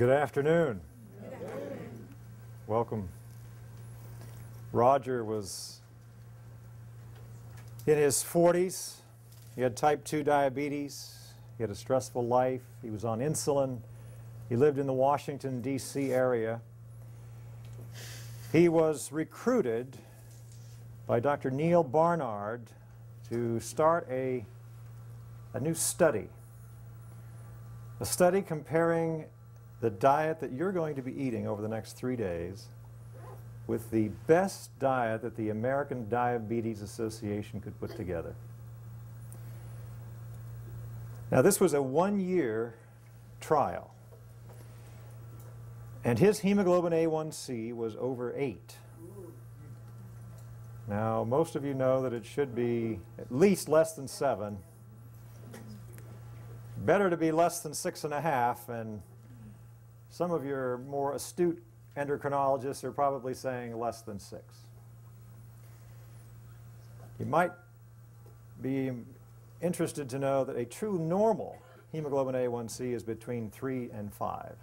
Good afternoon. Welcome. Roger was in his 40s. He had type 2 diabetes. He had a stressful life. He was on insulin. He lived in the Washington, D.C. area. He was recruited by Dr. Neil Barnard to start a new study. A study comparing the diet that you're going to be eating over the next 3 days with the best diet that the American Diabetes Association could put together. Now, this was a 1-year trial, and his hemoglobin A1C was over 8. Now, most of you know that it should be at least less than 7. Better to be less than 6.5, and some of your more astute endocrinologists are probably saying less than 6. You might be interested to know that a true normal hemoglobin A1C is between 3 and 5.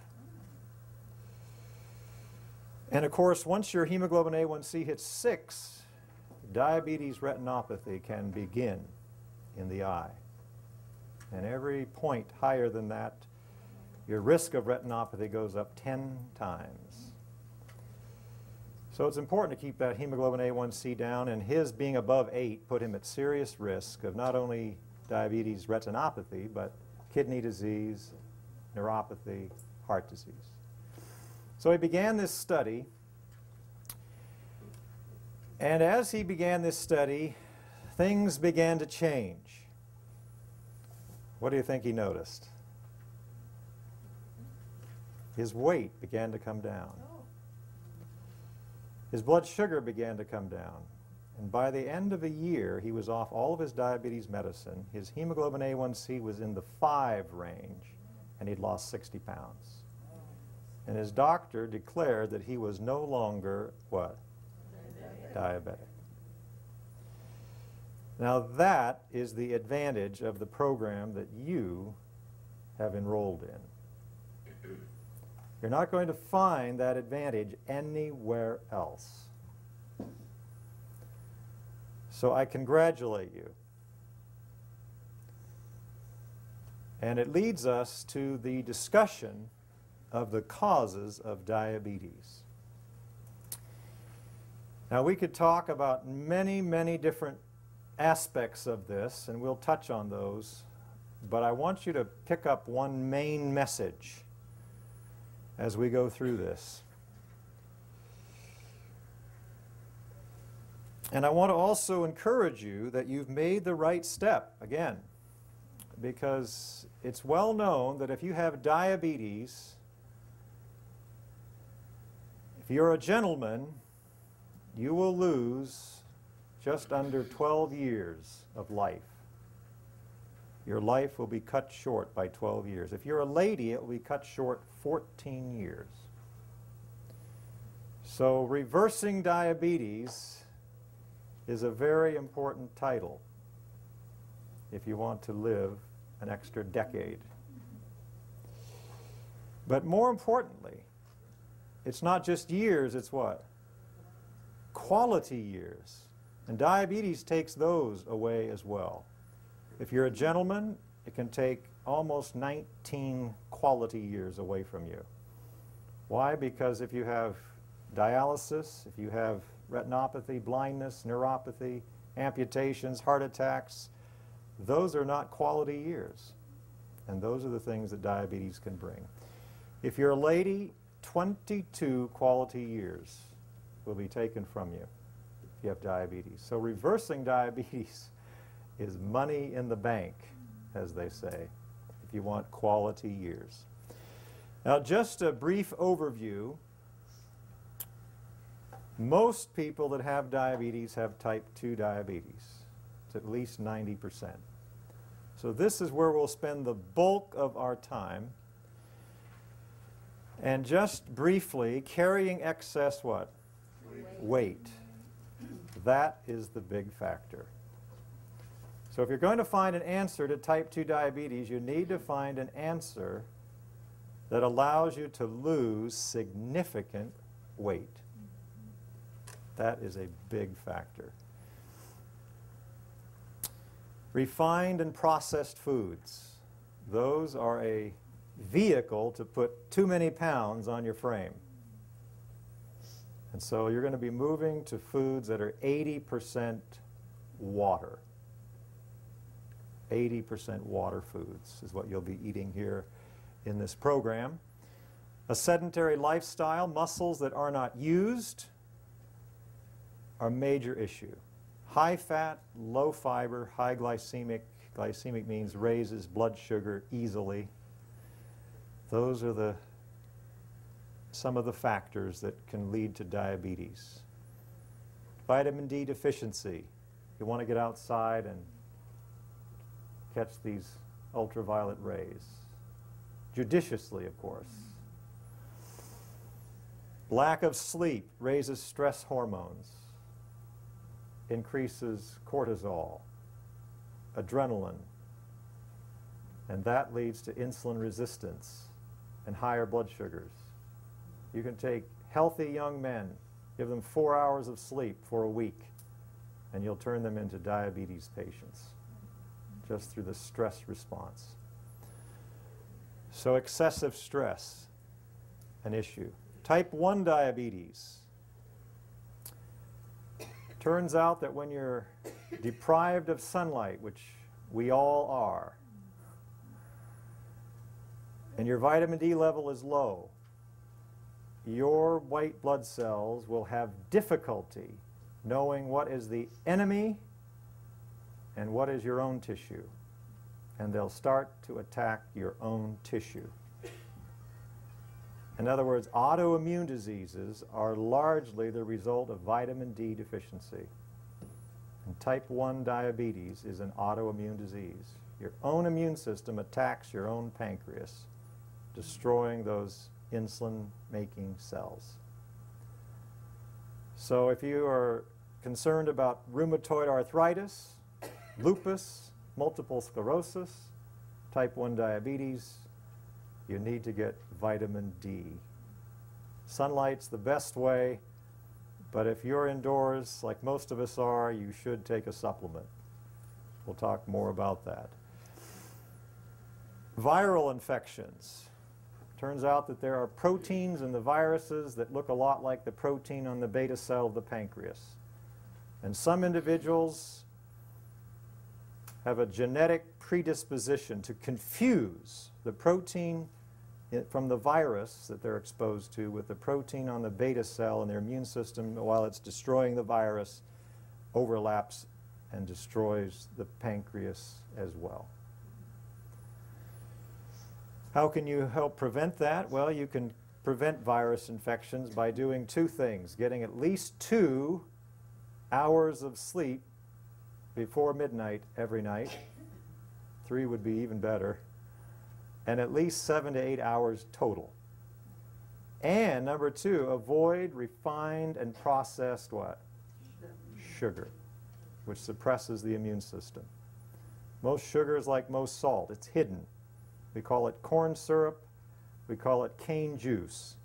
And of course, once your hemoglobin A1C hits 6, diabetes retinopathy can begin in the eye. And every point higher than that, your risk of retinopathy goes up 10 times. So it's important to keep that hemoglobin A1C down, and his being above 8 put him at serious risk of not only diabetes retinopathy, but kidney disease, neuropathy, heart disease. So he began this study, and as he began this study, things began to change. What do you think he noticed? His weight began to come down. His blood sugar began to come down. And by the end of a year, he was off all of his diabetes medicine. His hemoglobin A1C was in the 5 range, and he'd lost 60 pounds. And his doctor declared that he was no longer, what? Diabetic. Now that is the advantage of the program that you have enrolled in. You're not going to find that advantage anywhere else. So I congratulate you. And it leads us to the discussion of the causes of diabetes. Now, we could talk about many, many different aspects of this, and we'll touch on those, but I want you to pick up one main message as we go through this. And I want to also encourage you that you've made the right step, again, because it's well known that if you have diabetes, if you're a gentleman, you will lose just under 12 years of life. Your life will be cut short by 12 years. If you're a lady, it will be cut short 14 years. So reversing diabetes is a very important title if you want to live an extra decade. But more importantly, it's not just years, it's what? Quality years. And diabetes takes those away as well. If you're a gentleman, it can take almost 19 quality years away from you. Why? Because if you have dialysis, if you have retinopathy, blindness, neuropathy, amputations, heart attacks, those are not quality years. And those are the things that diabetes can bring. If you're a lady, 22 quality years will be taken from you if you have diabetes. So reversing diabetes is money in the bank, as they say, if you want quality years. Now, just a brief overview. Most people that have diabetes have type 2 diabetes. It's at least 90%. So this is where we'll spend the bulk of our time. And just briefly, carrying excess what? Weight. That is the big factor. So if you're going to find an answer to type 2 diabetes, you need to find an answer that allows you to lose significant weight. That is a big factor. Refined and processed foods. Those are a vehicle to put too many pounds on your frame. And so you're going to be moving to foods that are 80% water. 80% water foods is what you'll be eating here in this program. A sedentary lifestyle, muscles that are not used, are a major issue. High fat, low fiber, high glycemic. Glycemic means raises blood sugar easily. Those are some of the factors that can lead to diabetes. Vitamin D deficiency. You want to get outside and catch these ultraviolet rays. Judiciously, of course. Lack of sleep raises stress hormones, increases cortisol, adrenaline, and that leads to insulin resistance and higher blood sugars. You can take healthy young men, give them 4 hours of sleep for a week, and you'll turn them into diabetes patients just through the stress response. So excessive stress, an issue. Type 1 diabetes. Turns out that when you're deprived of sunlight, which we all are, and your vitamin D level is low, your white blood cells will have difficulty knowing what is the enemy and what is your own tissue. And they'll start to attack your own tissue. In other words, autoimmune diseases are largely the result of vitamin D deficiency. And type 1 diabetes is an autoimmune disease. Your own immune system attacks your own pancreas, destroying those insulin-making cells. So if you are concerned about rheumatoid arthritis, lupus, multiple sclerosis, type 1 diabetes, you need to get vitamin D. Sunlight's the best way, but if you're indoors, like most of us are, you should take a supplement. We'll talk more about that. Viral infections. Turns out that there are proteins in the viruses that look a lot like the protein on the beta cell of the pancreas. And some individuals have a genetic predisposition to confuse the protein from the virus that they're exposed to with the protein on the beta cell, and their immune system, while it's destroying the virus, overlaps and destroys the pancreas as well. How can you help prevent that? Well, you can prevent virus infections by doing two things: getting at least 2 hours of sleep before midnight every night. 3 would be even better. And at least 7 to 8 hours total. And number 2, avoid refined and processed what? Sugar, which suppresses the immune system. Most sugar is like most salt. It's hidden. We call it corn syrup. We call it cane juice.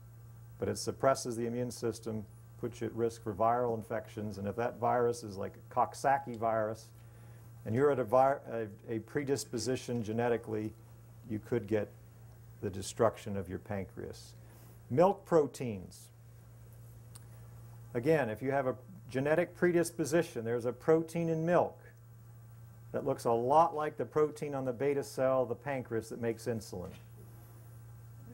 But it suppresses the immune system, puts you at risk for viral infections. And if that virus is like a Coxsackie virus, and you're at a predisposition genetically, you could get the destruction of your pancreas. Milk proteins. Again, if you have a genetic predisposition, there's a protein in milk that looks a lot like the protein on the beta cell of the pancreas that makes insulin.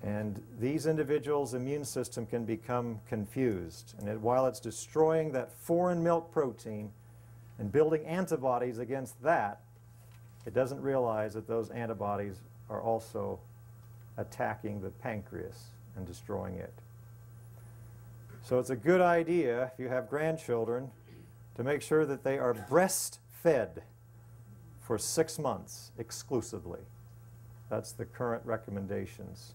And these individuals' immune system can become confused. And while it's destroying that foreign milk protein and building antibodies against that, it doesn't realize that those antibodies are also attacking the pancreas and destroying it. So it's a good idea, if you have grandchildren, to make sure that they are breastfed for 6 months exclusively. That's the current recommendations.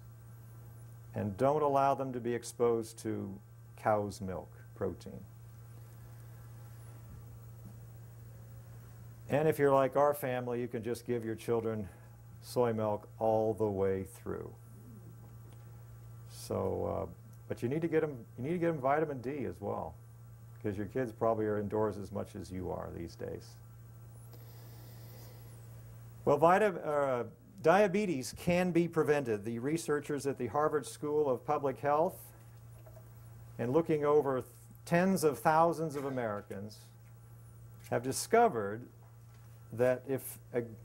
And don't allow them to be exposed to cow's milk protein. And if you're like our family, you can just give your children soy milk all the way through. So, but you need to get them vitamin D as well, because your kids probably are indoors as much as you are these days. Well, diabetes can be prevented. The researchers at the Harvard School of Public Health, and looking over tens of thousands of Americans, have discovered that if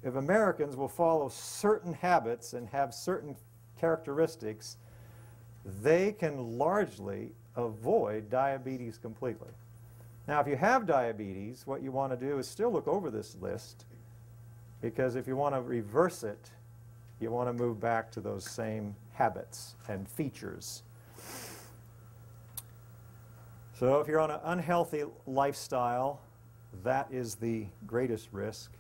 Americans will follow certain habits and have certain characteristics, they can largely avoid diabetes completely. Now, if you have diabetes, what you want to do is still look over this list, because if you want to reverse it, you want to move back to those same habits and features. So if you're on an unhealthy lifestyle, that is the greatest risk.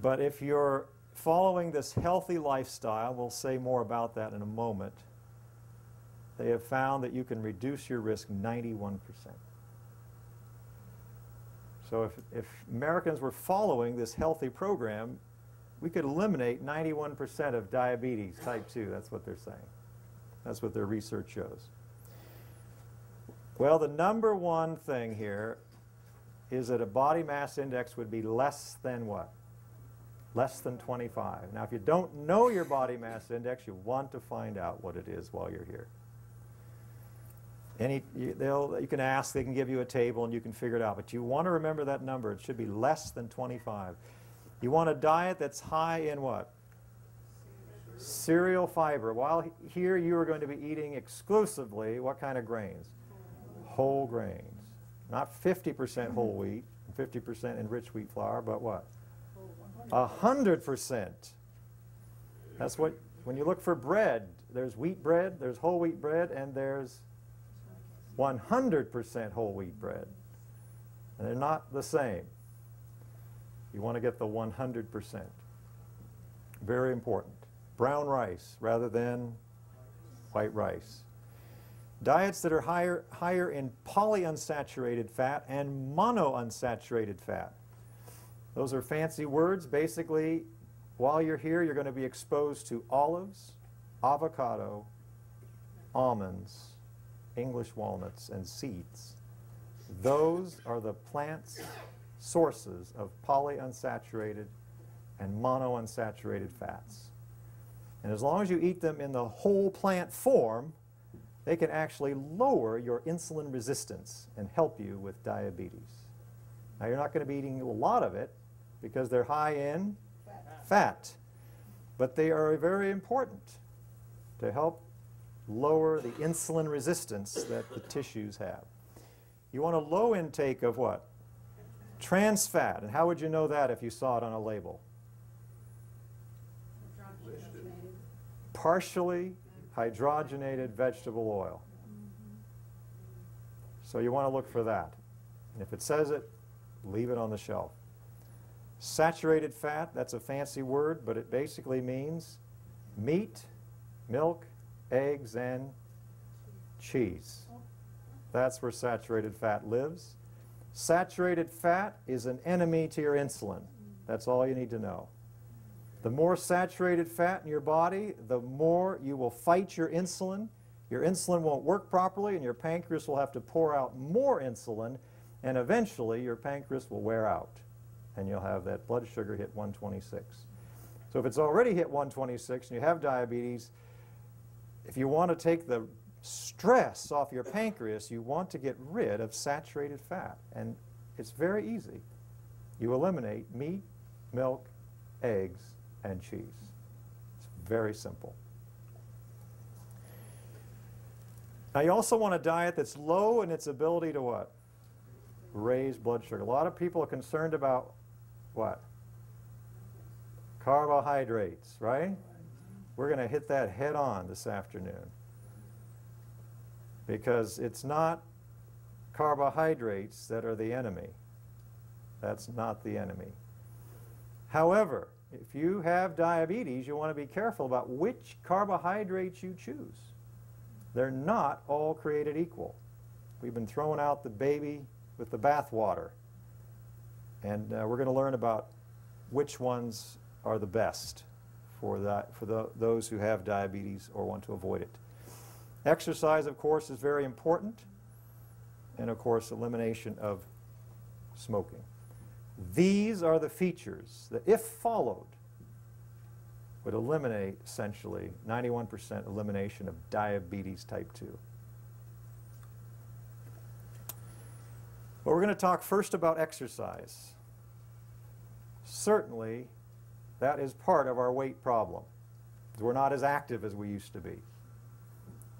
But if you're following this healthy lifestyle, we'll say more about that in a moment, they have found that you can reduce your risk 91%. So if Americans were following this healthy program, we could eliminate 91% of diabetes type 2. That's what they're saying. That's what their research shows. Well, the number one thing here is that a body mass index would be less than what? Less than 25. Now, if you don't know your body mass index, you want to find out what it is while you're here. You can ask, they can give you a table, and you can figure it out. But you want to remember that number. It should be less than 25. You want a diet that's high in what? Cereal fiber. While here, you are going to be eating exclusively what kind of grains? Whole grains. Not 50% whole wheat, 50% enriched wheat flour, but what? 100%. That's what, when you look for bread, there's wheat bread, there's whole wheat bread, and there's 100% whole wheat bread. And they're not the same. You want to get the 100%. Very important. Brown rice rather than white rice. Diets that are higher in polyunsaturated fat and monounsaturated fat. Those are fancy words. Basically, while you're here, you're going to be exposed to olives, avocado, almonds, English walnuts, and seeds. Those are the plant's sources of polyunsaturated and monounsaturated fats. And as long as you eat them in the whole plant form, they can actually lower your insulin resistance and help you with diabetes. Now, you're not going to be eating a lot of it because they're high in fat, but they are very important to help lower the insulin resistance that the tissues have. You want a low intake of what? Trans fat. And how would you know that if you saw it on a label? Partially hydrogenated vegetable oil. So you want to look for that. And if it says it, leave it on the shelf. Saturated fat, that's a fancy word, but it basically means meat, milk, eggs, and cheese. That's where saturated fat lives. Saturated fat is an enemy to your insulin. That's all you need to know. The more saturated fat in your body, the more you will fight your insulin. Your insulin won't work properly, and your pancreas will have to pour out more insulin, and eventually your pancreas will wear out, and you'll have that blood sugar hit 126. So if it's already hit 126 and you have diabetes, if you want to take the stress off your pancreas, you want to get rid of saturated fat. And it's very easy. You eliminate meat, milk, eggs, and cheese. It's very simple. Now, you also want a diet that's low in its ability to what? Raise blood sugar. A lot of people are concerned about what? Carbohydrates, right? We're going to hit that head on this afternoon, because it's not carbohydrates that are the enemy. That's not the enemy. However, if you have diabetes, you want to be careful about which carbohydrates you choose. They're not all created equal. We've been throwing out the baby with the bathwater, and we're going to learn about which ones are the best for those who have diabetes or want to avoid it. Exercise, of course, is very important, and of course, elimination of smoking. These are the features that, if followed, would eliminate, essentially, 91% elimination of diabetes type 2. Well, we're going to talk first about exercise. Certainly, that is part of our weight problem. We're not as active as we used to be.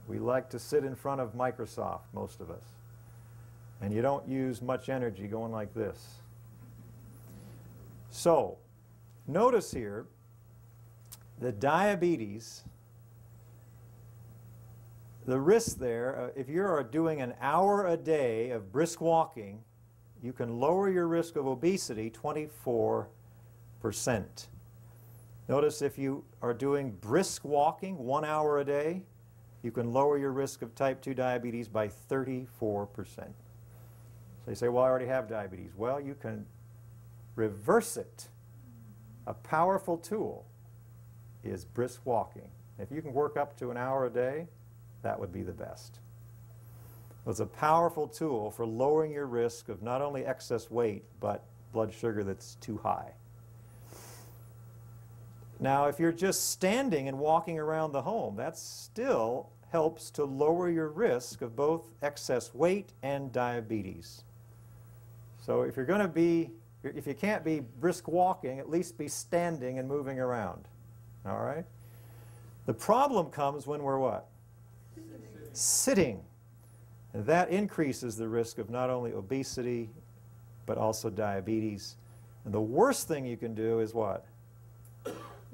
We like to sit in front of Microsoft, most of us. And you don't use much energy going like this. So, notice here that diabetes, the risk there, if you're doing an hour a day of brisk walking, you can lower your risk of obesity 24%. Notice if you are doing brisk walking 1 hour a day, you can lower your risk of type 2 diabetes by 34%. So you say, well, I already have diabetes. Well, you can reverse it. A powerful tool is brisk walking. If you can work up to an hour a day, that would be the best. It's a powerful tool for lowering your risk of not only excess weight, but blood sugar that's too high. Now, if you're just standing and walking around the home, that still helps to lower your risk of both excess weight and diabetes. So if you're going to be, if you can't be brisk walking, at least be standing and moving around. All right? The problem comes when we're what? Sitting. And that increases the risk of not only obesity, but also diabetes. And the worst thing you can do is what?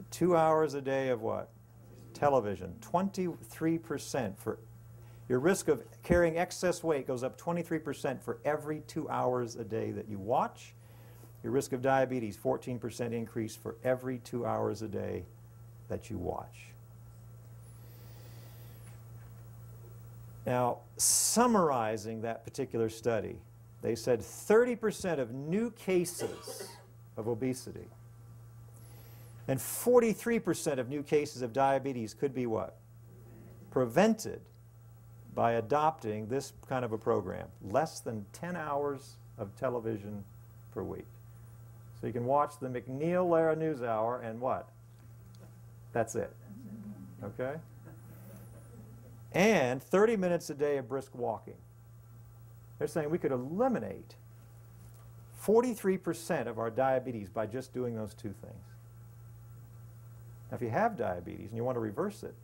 2 hours a day of what? Television. 23% for your risk of carrying excess weight goes up 23% for every 2 hours a day that you watch. Your risk of diabetes, 14% increase for every 2 hours a day that you watch. Now, summarizing that particular study, they said 30% of new cases of obesity and 43% of new cases of diabetes could be what? Prevented by adopting this kind of a program. Less than 10 hours of television per week. So you can watch the McNeil-Lehrer NewsHour and what? That's it. Okay? And 30 minutes a day of brisk walking. They're saying we could eliminate 43% of our diabetes by just doing those two things. Now, if you have diabetes and you want to reverse it,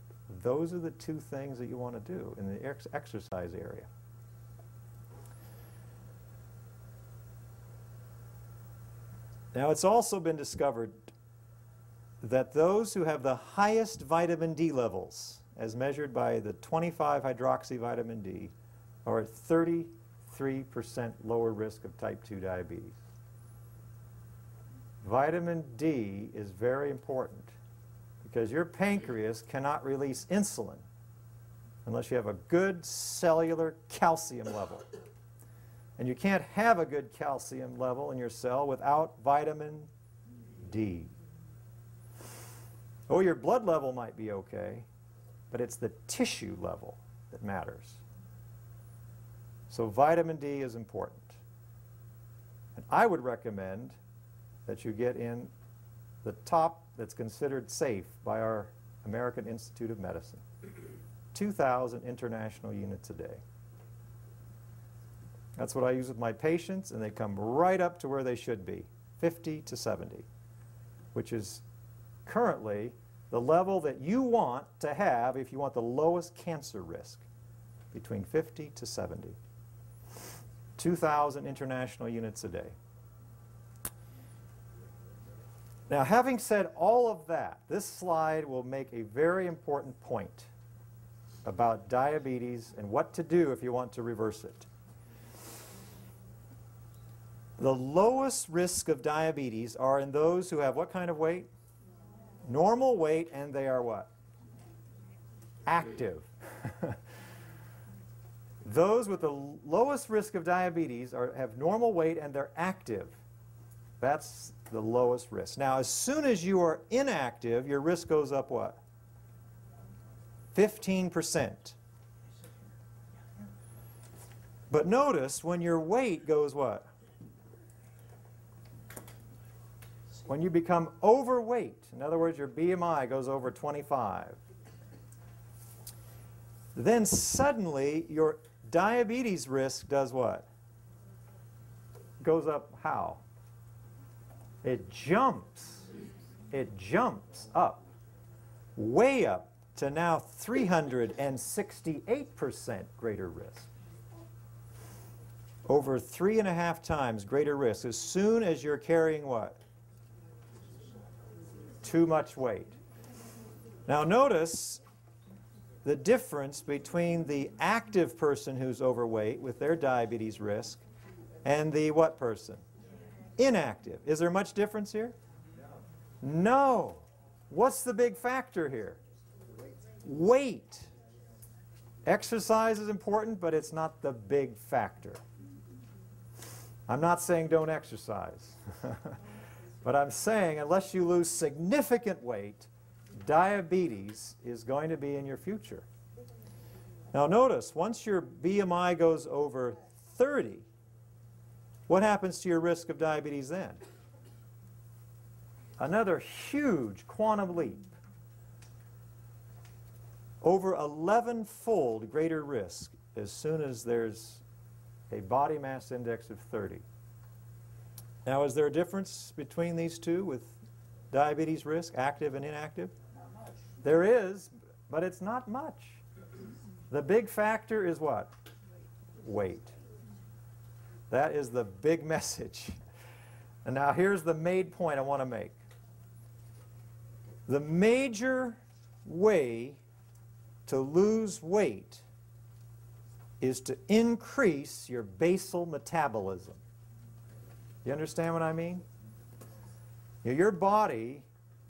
those are the two things that you want to do in the exercise area. Now, it's also been discovered that those who have the highest vitamin D levels, as measured by the 25-hydroxyvitamin D, are at 33% lower risk of type 2 diabetes. Vitamin D is very important because your pancreas cannot release insulin unless you have a good cellular calcium level. And you can't have a good calcium level in your cell without vitamin D. Oh, your blood level might be okay, but it's the tissue level that matters. So vitamin D is important. And I would recommend that you get in the top that's considered safe by our American Institute of Medicine. 2,000 international units a day. That's what I use with my patients, and they come right up to where they should be, 50 to 70, which is currently the level that you want to have if you want the lowest cancer risk, between 50 to 70. 2,000 international units a day. Now, having said all of that, this slide will make a very important point about diabetes and what to do if you want to reverse it. The lowest risk of diabetes are in those who have what kind of weight? Normal weight, and they are what? Active. Those with the lowest risk of diabetes have normal weight and they're active. That's the lowest risk. Now, as soon as you are inactive, your risk goes up what? 15%. But notice when your weight goes what? When you become overweight, in other words, your BMI goes over 25, then suddenly your diabetes risk does what? Goes up how? It jumps. It jumps up, way up to now 368% greater risk. Over 3.5 times greater risk as soon as you're carrying what? Too much weight. Now notice the difference between the active person who's overweight with their diabetes risk and the what person? Inactive. Is there much difference here? No. What's the big factor here? Weight. Exercise is important, but it's not the big factor. I'm not saying don't exercise. But I'm saying unless you lose significant weight, diabetes is going to be in your future. Now notice, once your BMI goes over 30, what happens to your risk of diabetes then? Another huge quantum leap. Over 11-fold greater risk as soon as there's a body mass index of 30. Now, is there a difference between these two with diabetes risk, active and inactive? There is, but it's not much. The big factor is what? Weight. That is the big message. And now here's the main point I want to make. The major way to lose weight is to increase your basal metabolism. You understand what I mean? Your body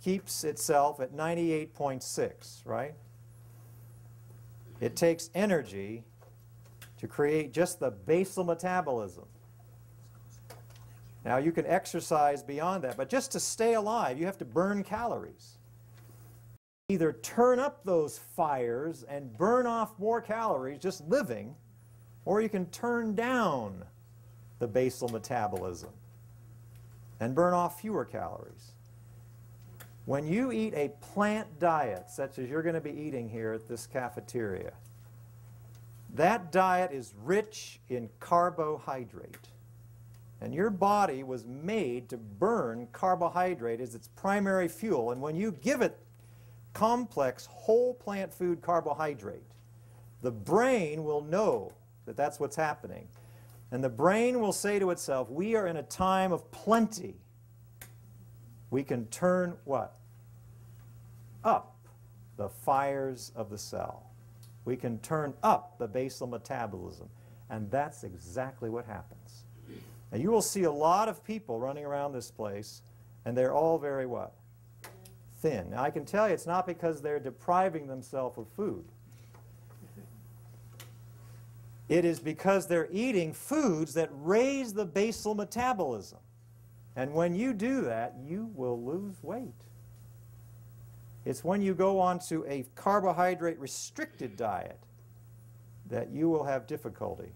keeps itself at 98.6, right? It takes energy to create just the basal metabolism. Now, you can exercise beyond that, but just to stay alive, you have to burn calories. Either turn up those fires and burn off more calories just living, or you can turn down the basal metabolism and burn off fewer calories. When you eat a plant diet, such as you're going to be eating here at this cafeteria, that diet is rich in carbohydrate. And your body was made to burn carbohydrate as its primary fuel. And when you give it complex whole plant food carbohydrate, the brain will know that that's what's happening. And the brain will say to itself, we are in a time of plenty. We can turn what? Up the fires of the cell. We can turn up the basal metabolism. And that's exactly what happens. Now you will see a lot of people running around this place, and they're all very what? Thin. Now I can tell you it's not because they're depriving themselves of food. It is because they're eating foods that raise the basal metabolism. And when you do that, you will lose weight. It's when you go on to a carbohydrate-restricted diet that you will have difficulty,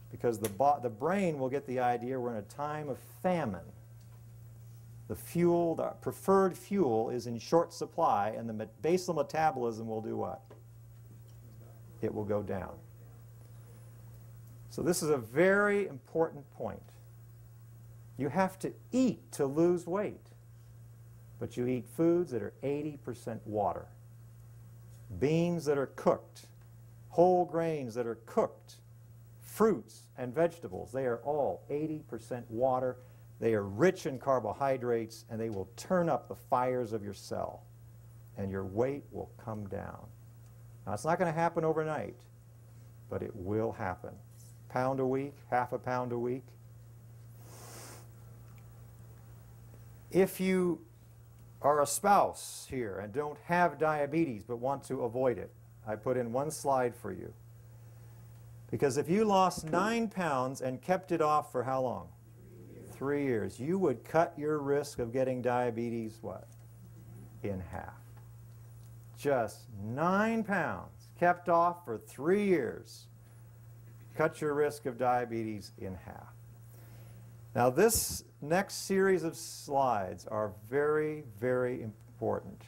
because the brain will get the idea we're in a time of famine. The fuel, the preferred fuel, is in short supply, and the basal metabolism will do what? It will go down. So this is a very important point. You have to eat to lose weight, but you eat foods that are 80% water, beans that are cooked, whole grains that are cooked, fruits and vegetables. They are all 80% water. They are rich in carbohydrates, and they will turn up the fires of your cell, and your weight will come down. Now, it's not going to happen overnight, but it will happen. Pound a week, half a pound a week. If you are a spouse here and don't have diabetes but want to avoid it, I put in one slide for you. Because if you lost 9 pounds and kept it off for how long? 3 years, you would cut your risk of getting diabetes, what? In half. Just 9 pounds kept off for 3 years. Cut your risk of diabetes in half. Now this next series of slides are very, very important.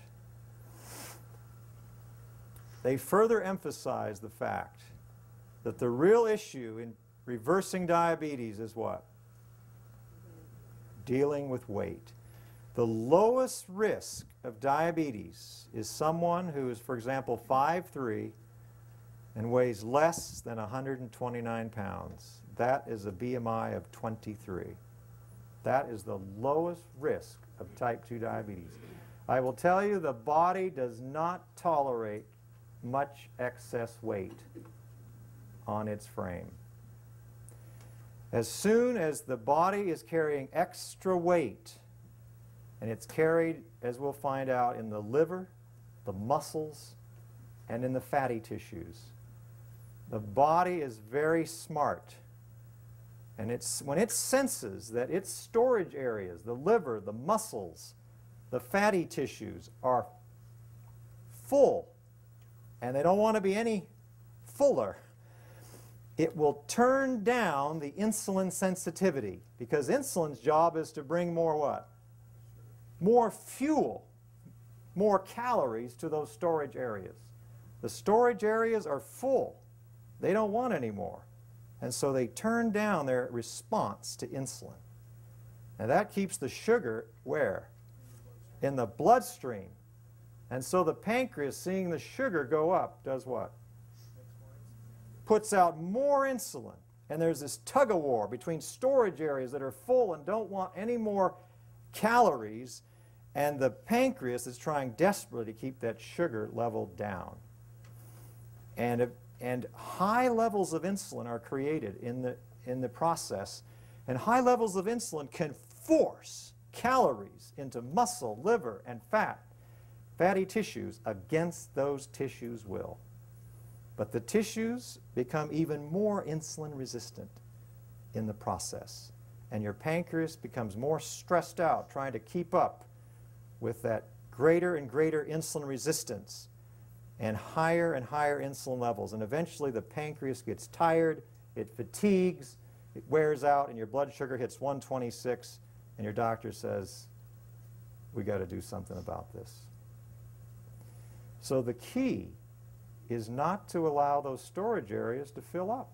They further emphasize the fact that the real issue in reversing diabetes is what? Dealing with weight. The lowest risk of diabetes is someone who is, for example, 5'3" and weighs less than 129 pounds. That is a BMI of 23. That is the lowest risk of type 2 diabetes. I will tell you, the body does not tolerate much excess weight on its frame. As soon as the body is carrying extra weight, and it's carried, as we'll find out, in the liver, the muscles, and in the fatty tissues, the body is very smart. And when it senses that its storage areas, the liver, the muscles, the fatty tissues, are full, and they don't want to be any fuller, it will turn down the insulin sensitivity, because insulin's job is to bring more what? More fuel, more calories to those storage areas. The storage areas are full. They don't want any more. And so they turn down their response to insulin. And that keeps the sugar where? In the bloodstream. And so the pancreas, seeing the sugar go up, does what? Puts out more insulin. And there's this tug-of-war between storage areas that are full and don't want any more calories, and the pancreas is trying desperately to keep that sugar level down. And high levels of insulin are created in the process, and high levels of insulin can force calories into muscle, liver, and fatty tissues against those tissues' will. But the tissues become even more insulin resistant in the process, and your pancreas becomes more stressed out trying to keep up with that greater and greater insulin resistance and higher insulin levels. And eventually the pancreas gets tired, it fatigues, it wears out, and your blood sugar hits 126, and your doctor says, we got to do something about this. So the key is not to allow those storage areas to fill up.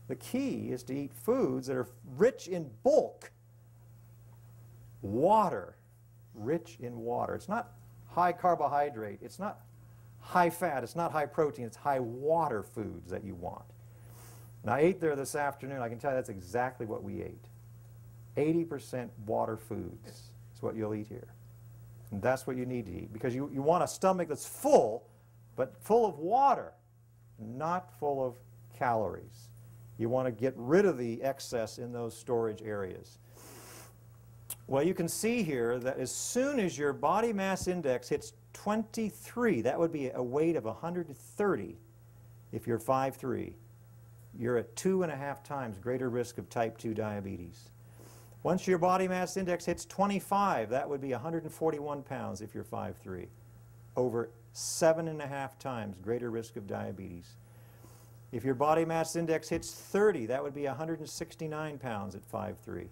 The key is to eat foods that are rich in bulk. Water, rich in water. It's not high carbohydrate, it's not high fat, it's not high protein, it's high water foods that you want. And I ate there this afternoon. I can tell you that's exactly what we ate. 80% water foods is what you'll eat here. And that's what you need to eat, because you want a stomach that's full, but full of water, not full of calories. You want to get rid of the excess in those storage areas. Well, you can see here that as soon as your body mass index hits 23, that would be a weight of 130 if you're 5'3", you're at 2.5 times greater risk of type 2 diabetes. Once your body mass index hits 25, that would be 141 pounds if you're 5'3", over 7.5 times greater risk of diabetes. If your body mass index hits 30, that would be 169 pounds at 5'3".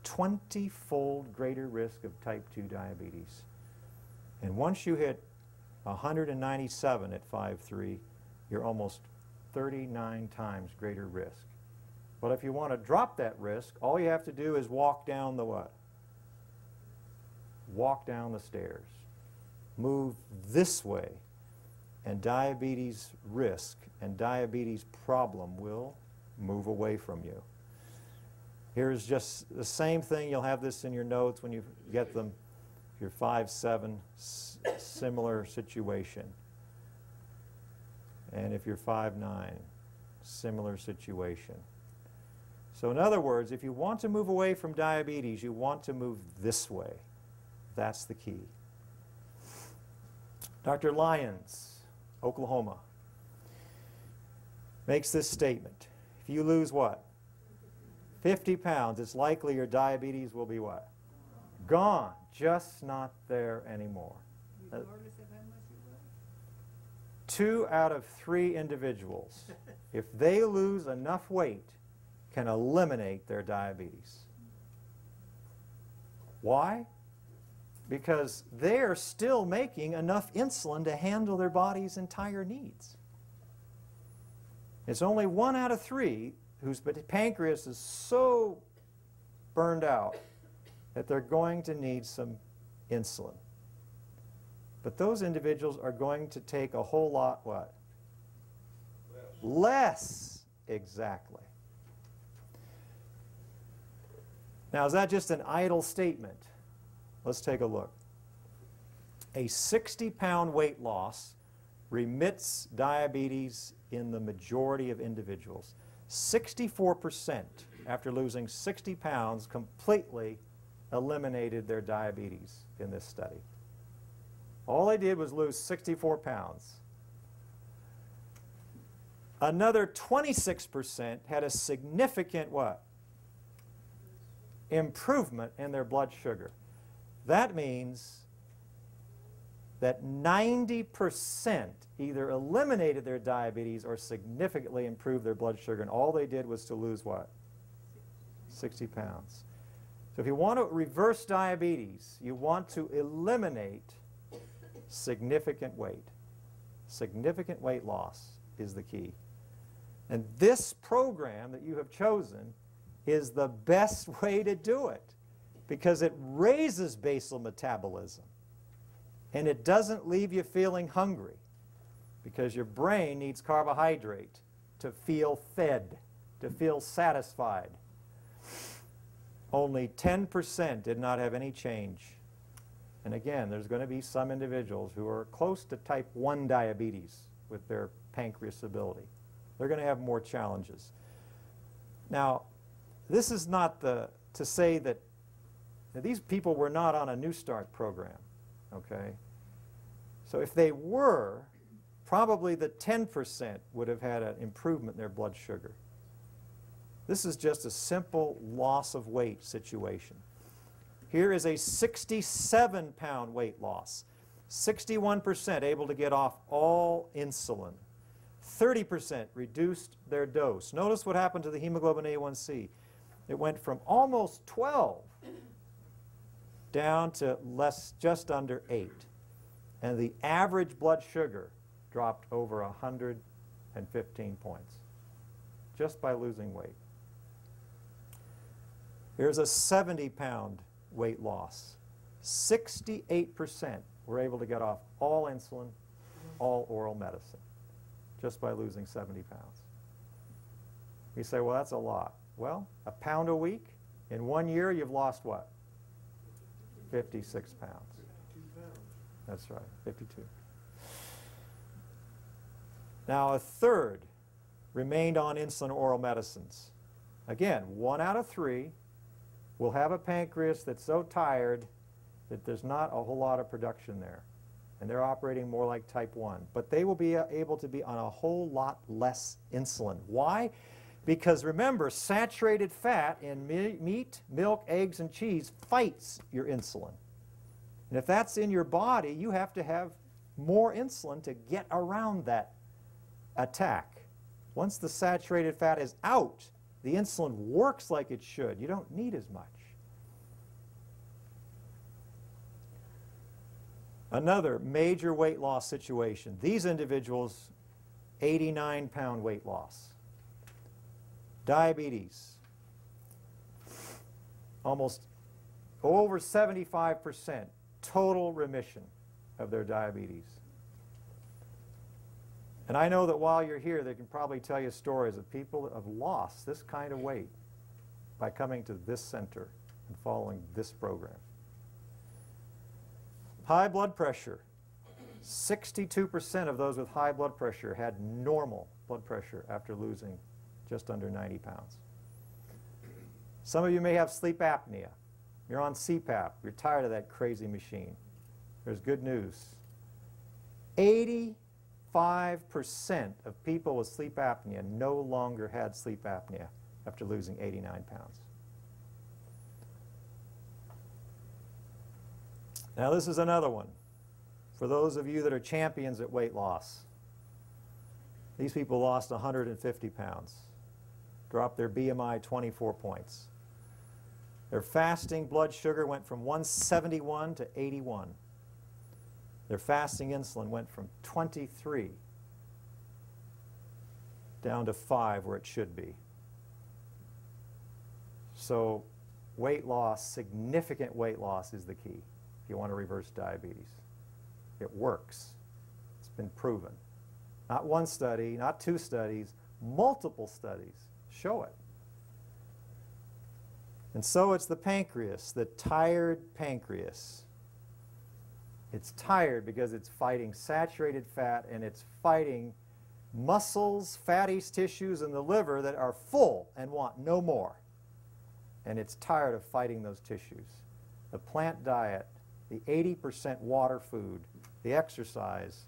20-fold greater risk of type 2 diabetes. And once you hit 197 at 5'3", you're almost 39 times greater risk. But if you want to drop that risk, all you have to do is walk down the what? Walk down the stairs. Move this way, and diabetes risk and diabetes problem will move away from you. Here's just the same thing. You'll have this in your notes when you get them. If you're 5'7", similar situation. And if you're 5'9", similar situation. So in other words, if you want to move away from diabetes, you want to move this way. That's the key. Dr. Lyons, Oklahoma, makes this statement. If you lose what? 50 pounds, it's likely your diabetes will be what? Gone. Just not there anymore. Regardless of how much you weigh? 2 out of 3 individuals, if they lose enough weight, can eliminate their diabetes. Why? Because they're still making enough insulin to handle their body's entire needs. It's only 1 out of 3 whose pancreas is so burned out that they're going to need some insulin. But those individuals are going to take a whole lot, what? Less. Exactly. Now, is that just an idle statement? Let's take a look. A 60-pound weight loss remits diabetes in the majority of individuals. 64% after losing 60 pounds completely eliminated their diabetes in this study. All they did was lose 64 pounds. Another 26% had a significant what? Improvement in their blood sugar. That means that 90% either eliminated their diabetes or significantly improved their blood sugar, and all they did was to lose what? 60 pounds. So if you want to reverse diabetes, you want to eliminate significant weight. Significant weight loss is the key. And this program that you have chosen is the best way to do it because it raises basal metabolism and it doesn't leave you feeling hungry because your brain needs carbohydrate to feel fed, to feel satisfied. Only 10% did not have any change. And again, there's going to be some individuals who are close to type 1 diabetes with their pancreas ability. They're going to have more challenges. Now, this is not to say that these people were not on a New Start program, okay? So if they were, probably the 10% would have had an improvement in their blood sugar. This is just a simple loss of weight situation. Here is a 67-pound weight loss. 61% able to get off all insulin. 30% reduced their dose. Notice what happened to the hemoglobin A1C. It went from almost 12 down to just under 8. And the average blood sugar dropped over 115 points just by losing weight. Here's a 70-pound weight loss. 68% were able to get off all insulin, all oral medicine, just by losing 70 pounds. You say, well, that's a lot. Well, a pound a week, in 1 year, you've lost what? 56 pounds. 52 pounds. That's right, 52. Now, a third remained on insulin oral medicines. Again, 1 out of 3 will have a pancreas that's so tired that there's not a whole lot of production there. And they're operating more like type 1. But they will be able to be on a whole lot less insulin. Why? Because remember, saturated fat in meat, milk, eggs, and cheese fights your insulin. And if that's in your body, you have to have more insulin to get around that attack. Once the saturated fat is out, the insulin works like it should. You don't need as much. Another major weight loss situation. These individuals, 89-pound weight loss. Diabetes. Almost over 75% total remission of their diabetes. And I know that while you're here, they can probably tell you stories of people that have lost this kind of weight by coming to this center and following this program. High blood pressure. 62% of those with high blood pressure had normal blood pressure after losing just under 90 pounds. Some of you may have sleep apnea. You're on CPAP. You're tired of that crazy machine. There's good news. 85% of people with sleep apnea no longer had sleep apnea after losing 89 pounds. Now this is another one for those of you that are champions at weight loss. These people lost 150 pounds, dropped their BMI 24 points. Their fasting blood sugar went from 171 to 81. Their fasting insulin went from 23 down to 5 where it should be. So weight loss, significant weight loss is the key if you want to reverse diabetes. It works. It's been proven. Not one study, not two studies, multiple studies show it. And so it's the pancreas, the tired pancreas. It's tired because it's fighting saturated fat and it's fighting muscles, fatty tissues in the liver that are full and want no more. And it's tired of fighting those tissues. The plant diet, the 80% water food, the exercise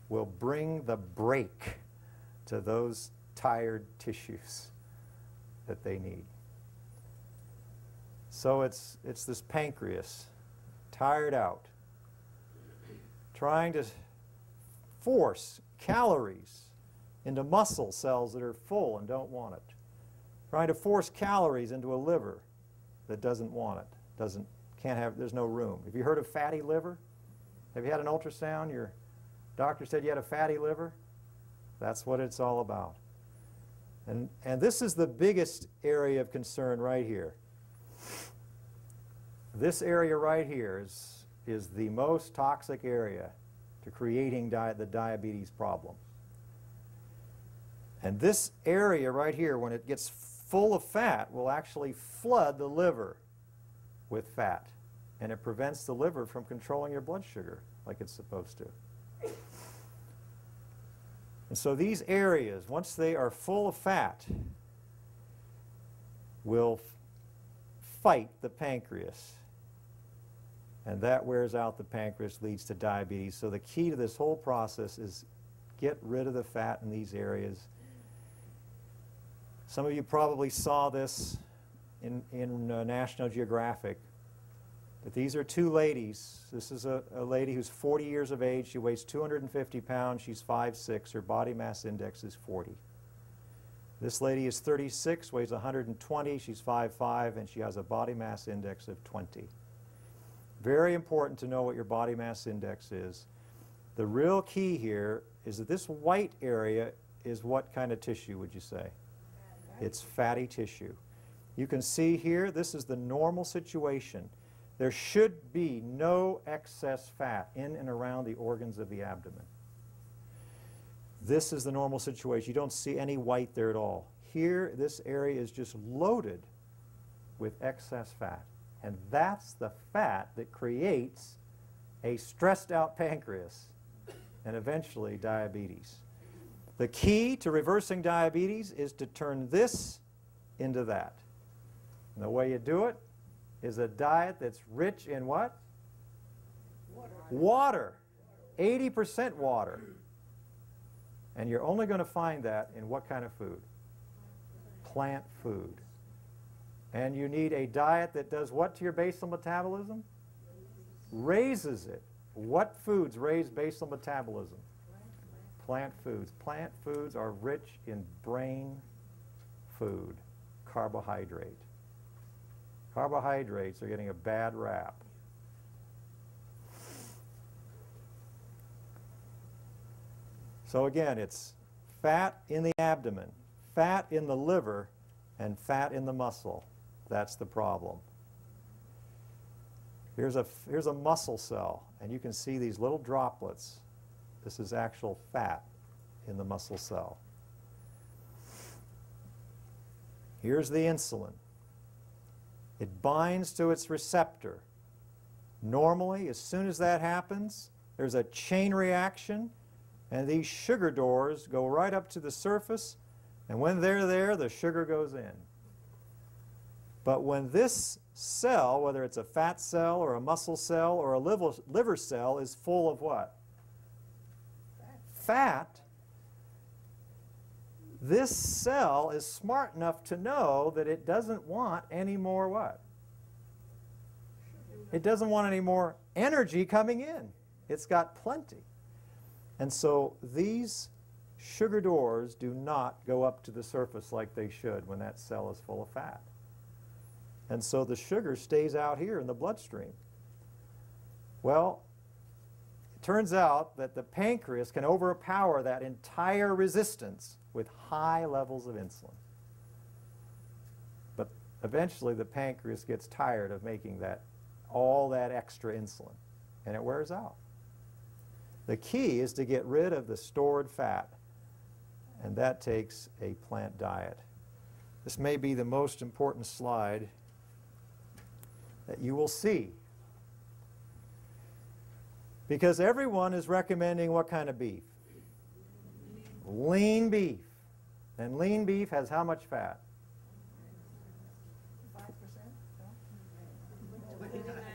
will bring the break to those tired tissues that they need. So it's this pancreas, tired out, trying to force calories into muscle cells that are full and don't want it. Trying to force calories into a liver that doesn't want it, there's no room. Have you heard of fatty liver? Have you had an ultrasound? Your doctor said you had a fatty liver? That's what it's all about. And this is the biggest area of concern right here. This area right here is the most toxic area to creating the diabetes problem. And this area right here, when it gets full of fat, will actually flood the liver with fat. And it prevents the liver from controlling your blood sugar like it's supposed to. And so these areas, once they are full of fat, will fight the pancreas. And that wears out the pancreas, leads to diabetes. So the key to this whole process is get rid of the fat in these areas. Some of you probably saw this in National Geographic. But these are two ladies. This is a lady who's 40 years of age. She weighs 250 pounds. She's 5'6". Her body mass index is 40. This lady is 36, weighs 120. She's 5'5", and she has a body mass index of 20. Very important to know what your body mass index is. The real key here is that this white area is what kind of tissue, would you say? It's fatty tissue. You can see here, this is the normal situation. There should be no excess fat in and around the organs of the abdomen. This is the normal situation. You don't see any white there at all. Here, this area is just loaded with excess fat. And that's the fat that creates a stressed out pancreas and eventually diabetes. The key to reversing diabetes is to turn this into that. And the way you do it is a diet that's rich in what? Water. 80% water. And you're only going to find that in what kind of food? Plant food. And you need a diet that does what to your basal metabolism? Raises it. What foods raise basal metabolism? Plant foods. Plant foods are rich in brain food, carbohydrate. Carbohydrates are getting a bad rap. So again, it's fat in the abdomen, fat in the liver, and fat in the muscle. That's the problem. Here's a muscle cell, and you can see these little droplets. This is actual fat in the muscle cell. Here's the insulin. It binds to its receptor. Normally, as soon as that happens, there's a chain reaction, and these sugar doors go right up to the surface, and when they're there, the sugar goes in. But when this cell, whether it's a fat cell or a muscle cell or a liver cell, is full of what? Fat. This cell is smart enough to know that it doesn't want any more what? It doesn't want any more energy coming in. It's got plenty. And so these sugar doors do not go up to the surface like they should when that cell is full of fat. And so the sugar stays out here in the bloodstream. Well, it turns out that the pancreas can overpower that entire resistance with high levels of insulin. But eventually the pancreas gets tired of making all that extra insulin, and it wears out. The key is to get rid of the stored fat, and that takes a plant diet. This may be the most important slide that you will see, because everyone is recommending what kind of beef? Lean beef. And lean beef has how much fat?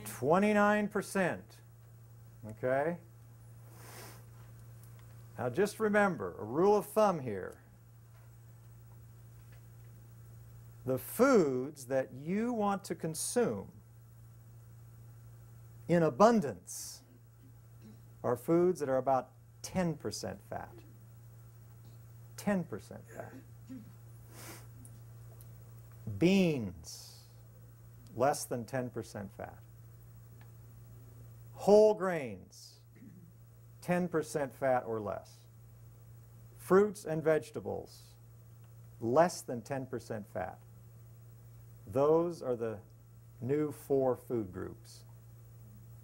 29%. Okay? Now just remember, a rule of thumb here. The foods that you want to consume in abundance are foods that are about 10% fat. 10% fat. Beans, less than 10% fat. Whole grains, 10% fat or less. Fruits and vegetables, less than 10% fat. Those are the new 4 food groups.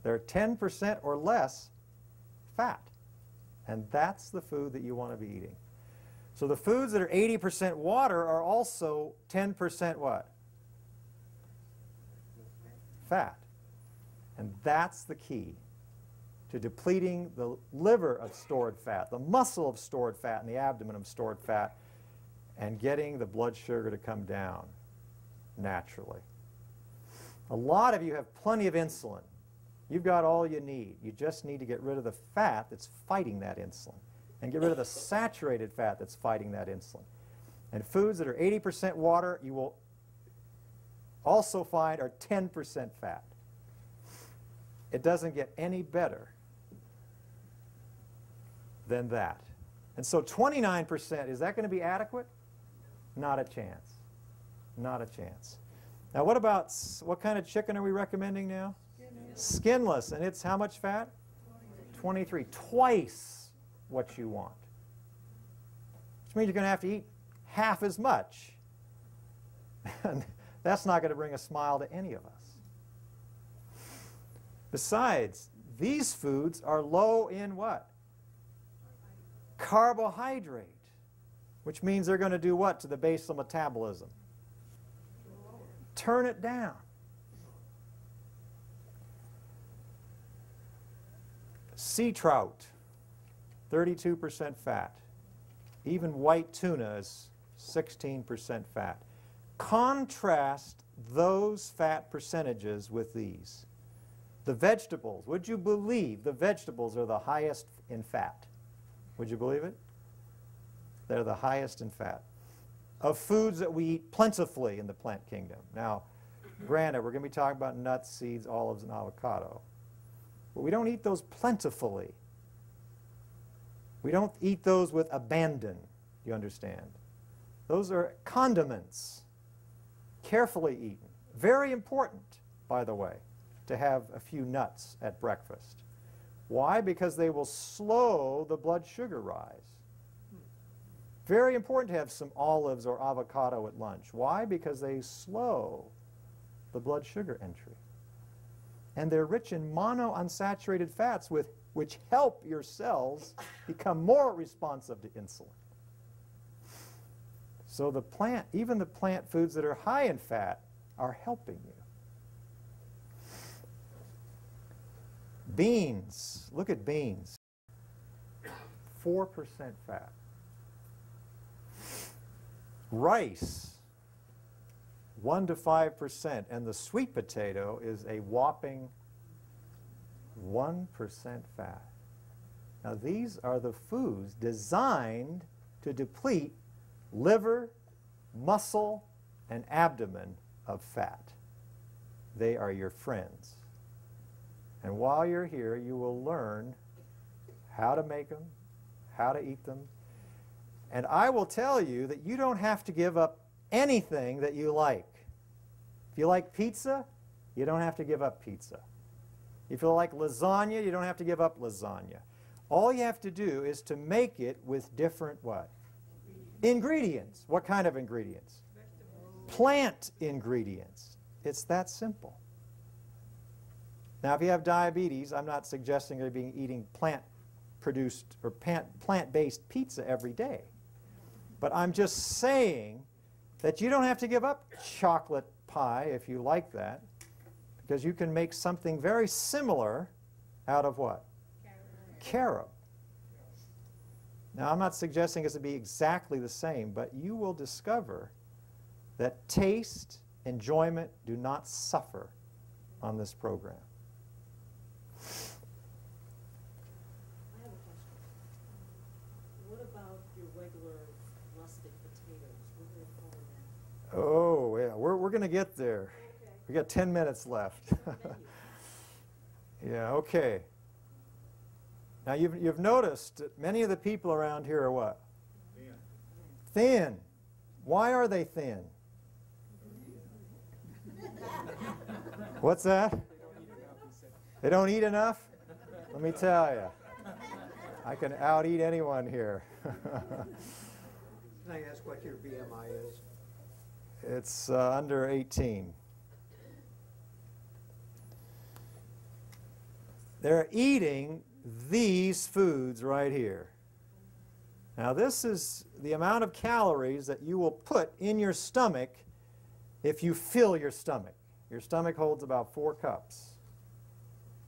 They're 10% or less fat. And that's the food that you want to be eating. So the foods that are 80% water are also 10% what? Fat. And that's the key to depleting the liver of stored fat, the muscle of stored fat, and the abdomen of stored fat, and getting the blood sugar to come down naturally. A lot of you have plenty of insulin. You've got all you need. You just need to get rid of the fat that's fighting that insulin and get rid of the saturated fat that's fighting that insulin. And foods that are 80% water, you will also find are 10% fat. It doesn't get any better than that. And so 29%, is that going to be adequate? Not a chance. Not a chance. Now what about, what kind of chicken are we recommending now? Skinless. And it's how much fat? 23. Twice what you want. Which means you're going to have to eat half as much. And that's not going to bring a smile to any of us. Besides, these foods are low in what? Carbohydrate. Which means they're going to do what to the basal metabolism? Turn it down. Sea trout, 32% fat. Even white tuna is 16% fat. Contrast those fat percentages with these. The vegetables, would you believe the vegetables are the highest in fat? Would you believe it? They're the highest in fat. Of foods that we eat plentifully in the plant kingdom. Now, granted, we're going to be talking about nuts, seeds, olives, and avocado. But we don't eat those plentifully. We don't eat those with abandon, you understand. Those are condiments, carefully eaten. Very important, by the way, to have a few nuts at breakfast. Why? Because they will slow the blood sugar rise. Very important to have some olives or avocado at lunch. Why? Because they slow the blood sugar entry. And they're rich in monounsaturated fats which help your cells become more responsive to insulin. So the plant, even the plant foods that are high in fat are helping you. Beans, look at beans. 4% fat. Rice, 1 to 5%, and the sweet potato is a whopping 1% fat. Now these are the foods designed to deplete liver, muscle, and abdomen of fat. They are your friends. And while you're here, you will learn how to make them, how to eat them. And I will tell you that you don't have to give up anything that you like. If you like pizza, you don't have to give up pizza. If you like lasagna, you don't have to give up lasagna. All you have to do is to make it with different what? Ingredients. What kind of ingredients? Plant ingredients. It's that simple. Now, if you have diabetes, I'm not suggesting you're eating plant-produced or plant-based pizza every day. But I'm just saying that you don't have to give up chocolate pie if you like that, because you can make something very similar out of what? Carob. Now, I'm not suggesting it's to be exactly the same, but you will discover that taste, enjoyment do not suffer on this program. I have a question. What about your regular rustic potatoes? What do they call them? Oh, yeah, we're going to get there. Okay. We got 10 minutes left. Thank you. Yeah, okay. Now, you've noticed that many of the people around here are what? Thin. Thin. Why are they thin? What's that? They don't eat enough? Let me tell you. I can out-eat anyone here. Can I ask what your BMI is? It's under 18. They're eating these foods right here. Now, this is the amount of calories that you will put in your stomach if you fill your stomach. Your stomach holds about 4 cups.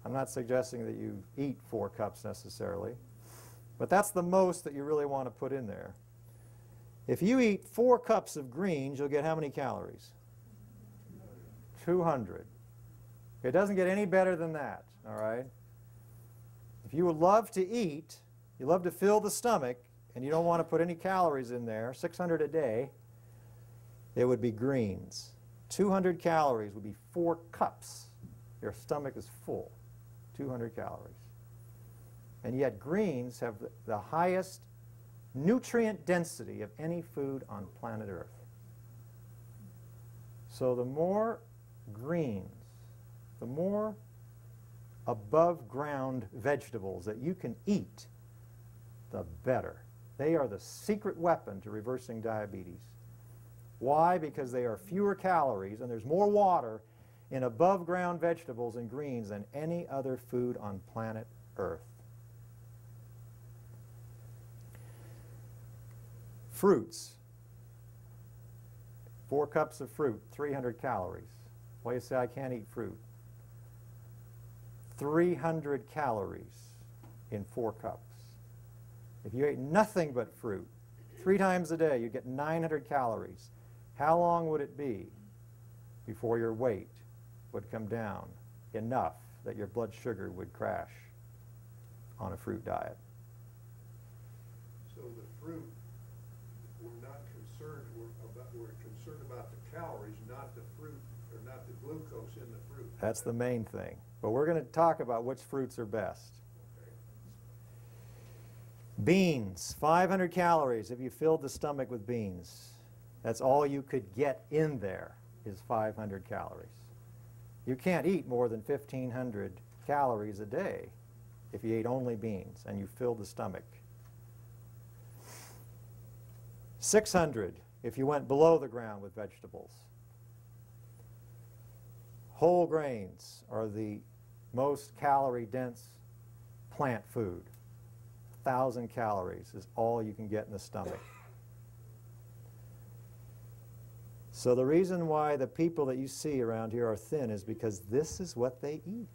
I'm not suggesting that you eat 4 cups necessarily, but that's the most that you really want to put in there. If you eat 4 cups of greens, you'll get how many calories? 200. It doesn't get any better than that, all right? If you would love to eat, you love to fill the stomach, and you don't want to put any calories in there, 600 a day, it would be greens. 200 calories would be 4 cups. Your stomach is full, 200 calories. And yet greens have the highest nutrient density of any food on planet Earth. So the more greens, the more above ground vegetables that you can eat, the better. They are the secret weapon to reversing diabetes. Why? Because they are fewer calories and there's more water in above ground vegetables and greens than any other food on planet Earth. Fruits. 4 cups of fruit, 300 calories. Why do you say I can't eat fruit? 300 calories in 4 cups. If you ate nothing but fruit 3 times a day, you'd get 900 calories. How long would it be before your weight would come down enough that your blood sugar would crash on a fruit diet? So the fruit, we're not concerned, we're concerned about the calories, not the fruit, or not the glucose in the fruit. That's the main thing. But we're going to talk about which fruits are best. Okay. Beans, 500 calories if you filled the stomach with beans. That's all you could get in there is 500 calories. You can't eat more than 1,500 calories a day if you ate only beans and you filled the stomach. 600 if you went below the ground with vegetables. Whole grains are the most calorie-dense plant food. 1,000 calories is all you can get in the stomach. So the reason why the people that you see around here are thin is because this is what they eat.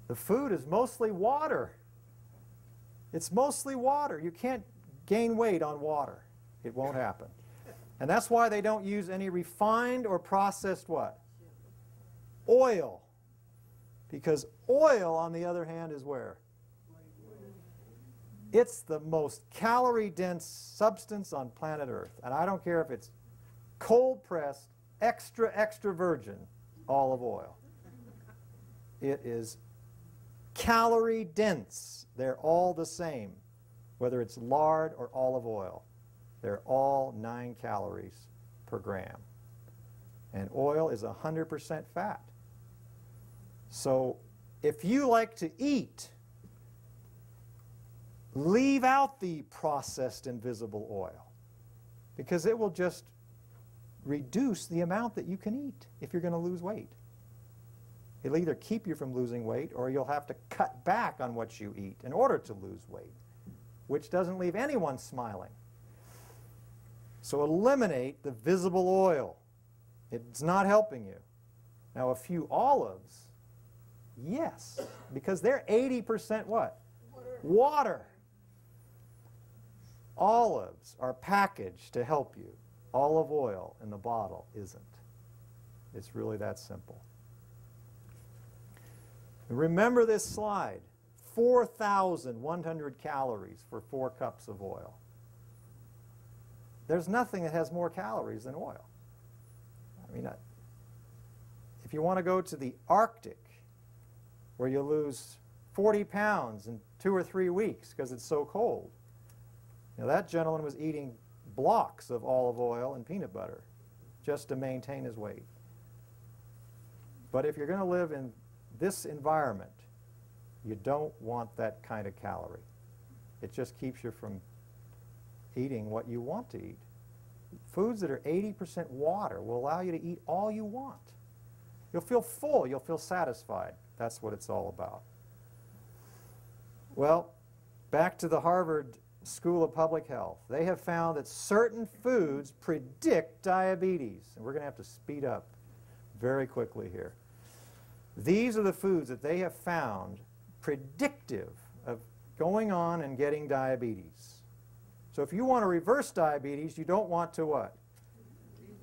The food is mostly water. It's mostly water. You can't gain weight on water. It won't happen. And that's why they don't use any refined or processed what? Oil. Because oil, on the other hand, is where? It's the most calorie-dense substance on planet Earth. And I don't care if it's cold-pressed, extra, extra virgin olive oil. It is calorie-dense. They're all the same, whether it's lard or olive oil. They're all 9 calories per gram. And oil is 100% fat. So if you like to eat, leave out the processed invisible oil, because it will just reduce the amount that you can eat if you're going to lose weight. It'll either keep you from losing weight, or you'll have to cut back on what you eat in order to lose weight, which doesn't leave anyone smiling. So eliminate the visible oil. It's not helping you. Now, a few olives, yes, because they're 80% what? Water. Olives are packaged to help you. Olive oil in the bottle isn't. It's really that simple. Remember this slide. 4,100 calories for 4 cups of oil. There's nothing that has more calories than oil. I mean, if you want to go to the Arctic, where you lose 40 pounds in 2 or 3 weeks because it's so cold, now that gentleman was eating blocks of olive oil and peanut butter just to maintain his weight. But if you're going to live in this environment, you don't want that kind of calorie. It just keeps you from eating what you want to eat. Foods that are 80% water will allow you to eat all you want. You'll feel full. You'll feel satisfied. That's what it's all about. Well, back to the Harvard School of Public Health. They have found that certain foods predict diabetes. And we're going to have to speed up very quickly here. These are the foods that they have found predictive of going on and getting diabetes. So if you want to reverse diabetes, you don't want to what?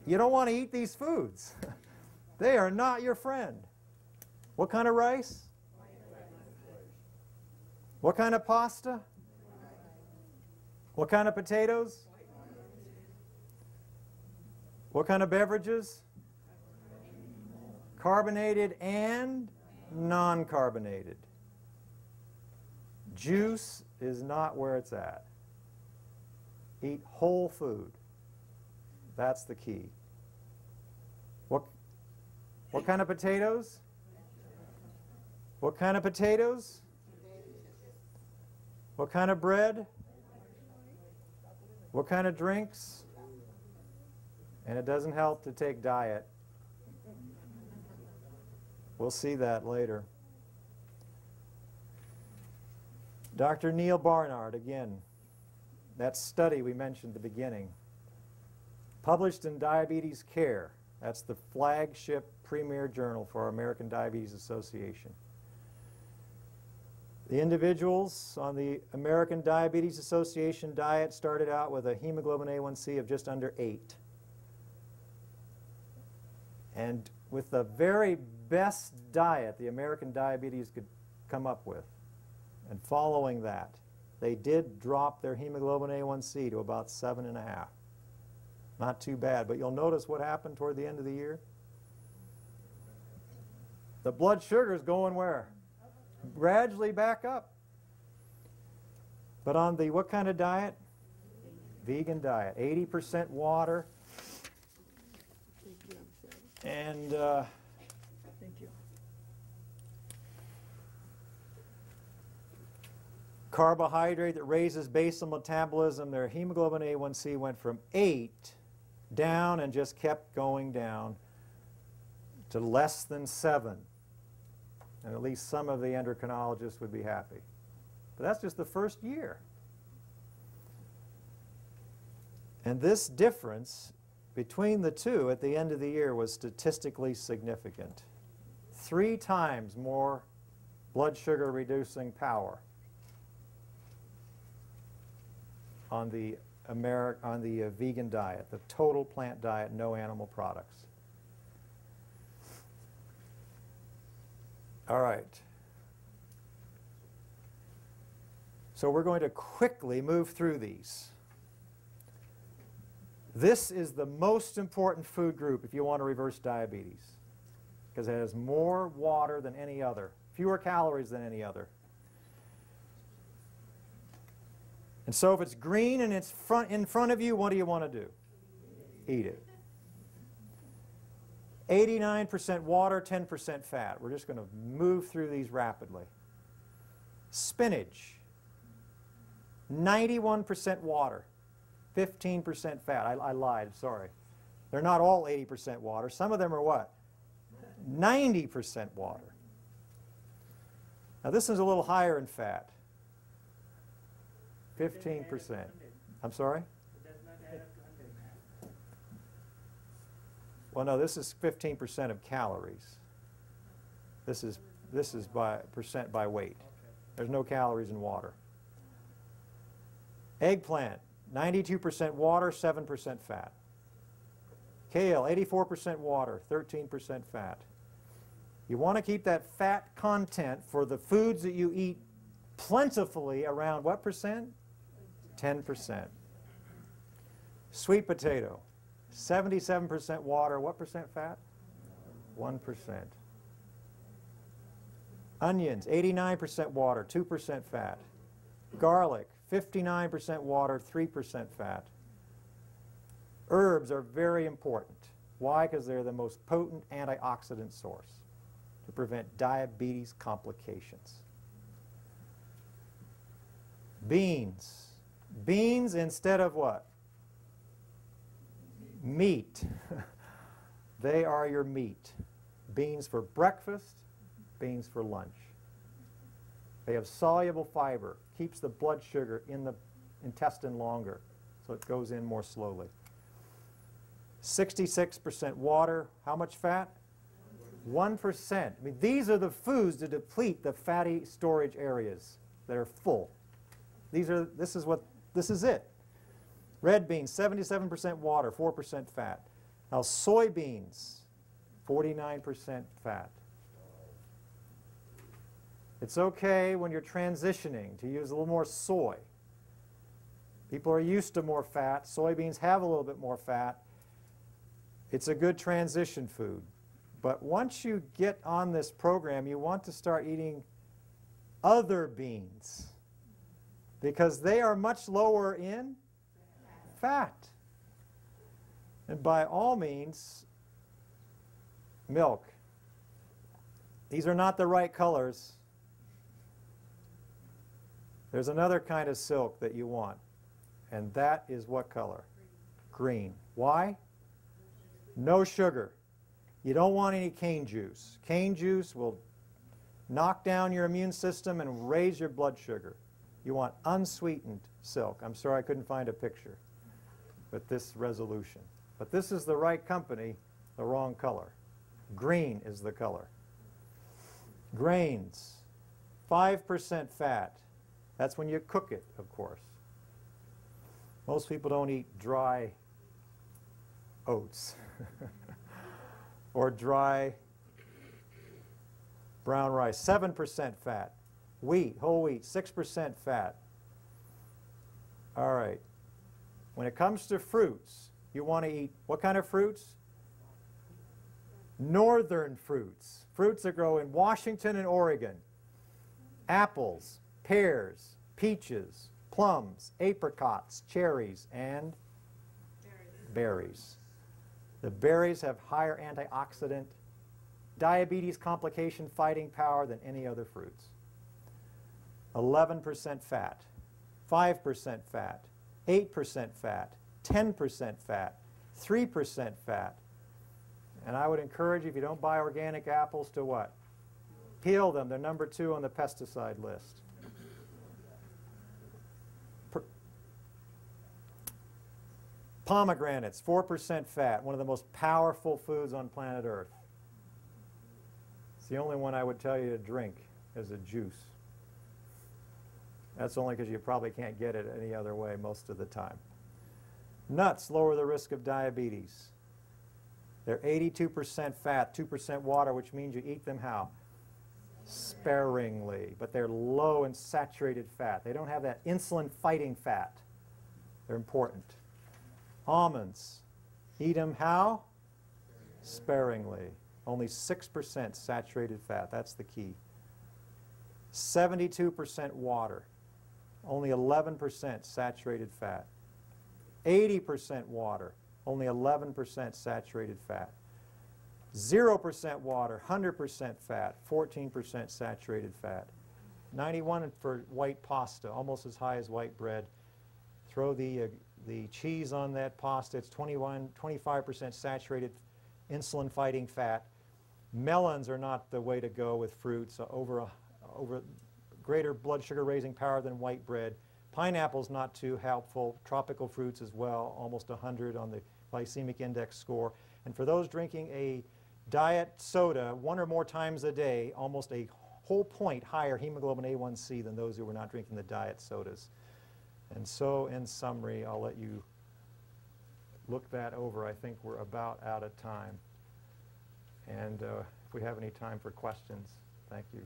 You don't want to eat these foods. They are not your friend. What kind of rice? What kind of pasta? What kind of potatoes? What kind of beverages? Carbonated and non-carbonated. Juice is not where it's at. Eat whole food. That's the key. What kind of potatoes? What kind of potatoes? What kind of bread? What kind of drinks? And it doesn't help to take diet. We'll see that later. Dr. Neil Barnard, again, that study we mentioned at the beginning, published in Diabetes Care. That's the flagship premier journal for our American Diabetes Association. The individuals on the American Diabetes Association diet started out with a hemoglobin A1C of just under 8. And with the very best diet the American Diabetes could come up with, and following that, they did drop their hemoglobin A1C to about 7.5. Not too bad, but you'll notice what happened toward the end of the year. The blood sugar is going where? Gradually back up. But on the what kind of diet? Vegan diet. 80% water. And Thank you. carbohydrate that raises basal metabolism. Their hemoglobin A1C went from 8 down and just kept going down to less than 7. And at least some of the endocrinologists would be happy. But that's just the first year. And this difference between the two at the end of the year was statistically significant. 3 times more blood sugar reducing power on the vegan diet, the total plant diet, no animal products. All right. So we're going to quickly move through these. This is the most important food group if you want to reverse diabetes, because it has more water than any other, fewer calories than any other. And so if it's green and it's in front of you, what do you want to do? Eat it. 89% water, 10% fat. We're just going to move through these rapidly. Spinach, 91% water, 15% fat. I lied, sorry. They're not all 80% water. Some of them are what? 90% water. Now this is a little higher in fat. 15%. I'm sorry? Well, no, this is 15% of calories. This is by percent by weight. There's no calories in water. Eggplant, 92% water, 7% fat. Kale, 84% water, 13% fat. You want to keep that fat content for the foods that you eat plentifully around what percent? 10%. Sweet potato, 77% water, what percent fat? 1%. Onions, 89% water, 2% fat. Garlic, 59% water, 3% fat. Herbs are very important. Why? Because they're the most potent antioxidant source to prevent diabetes complications. Beans. Beans instead of what? Meat. They are your meat. Beans for breakfast, beans for lunch. They have soluble fiber, keeps the blood sugar in the intestine longer, so it goes in more slowly. 66% water. How much fat? 1%. I mean, these are the foods to deplete the fatty storage areas that are full. This is it. Red beans, 77% water, 4% fat. Now soybeans, 49% fat. It's okay when you're transitioning to use a little more soy. People are used to more fat. Soybeans have a little bit more fat. It's a good transition food. But once you get on this program, you want to start eating other beans because they are much lower in fat. And by all means, milk. These are not the right colors. There's another kind of silk that you want, and that is what color? Green. Why? No sugar. You don't want any cane juice. Cane juice will knock down your immune system and raise your blood sugar. You want unsweetened silk. I'm sorry I couldn't find a picture with this resolution. But this is the right company, the wrong color. Green is the color. Grains, 5% fat. That's when you cook it, of course. Most people don't eat dry oats or dry brown rice. 7% fat. Wheat, whole wheat, 6% fat. All right. When it comes to fruits, you want to eat what kind of fruits? Northern fruits. Fruits that grow in Washington and Oregon. Apples, pears, peaches, plums, apricots, cherries, and berries. The berries have higher antioxidant, diabetes complication fighting power than any other fruits. 11% fat, 5% fat, 8% fat, 10% fat, 3% fat. And I would encourage you, if you don't buy organic apples, to what? Peel them. They're number 2 on the pesticide list. Pomegranates, 4% fat, one of the most powerful foods on planet Earth. It's the only one I would tell you to drink as a juice. That's only because you probably can't get it any other way most of the time. Nuts lower the risk of diabetes. They're 82% fat, 2% water, which means you eat them how? Sparingly, but they're low in saturated fat. They don't have that insulin-fighting fat. They're important. Almonds, eat them how? Sparingly. Only 6% saturated fat. That's the key. 72% water. Only 11% saturated fat. 80% water. Only 11% saturated fat. 0% water, 100% fat, 14% saturated fat. 91 for white pasta, almost as high as white bread. Throw the cheese on that pasta. It's 25% saturated insulin-fighting fat. Melons are not the way to go with fruits. Over greater blood sugar raising power than white bread. Pineapple's not too helpful. Tropical fruits as well, almost 100 on the glycemic index score. And for those drinking a diet soda 1 or more times a day, almost a whole point higher hemoglobin A1C than those who were not drinking the diet sodas. And so, in summary, I'll let you look that over. I think we're about out of time. And if we have any time for questions, thank you.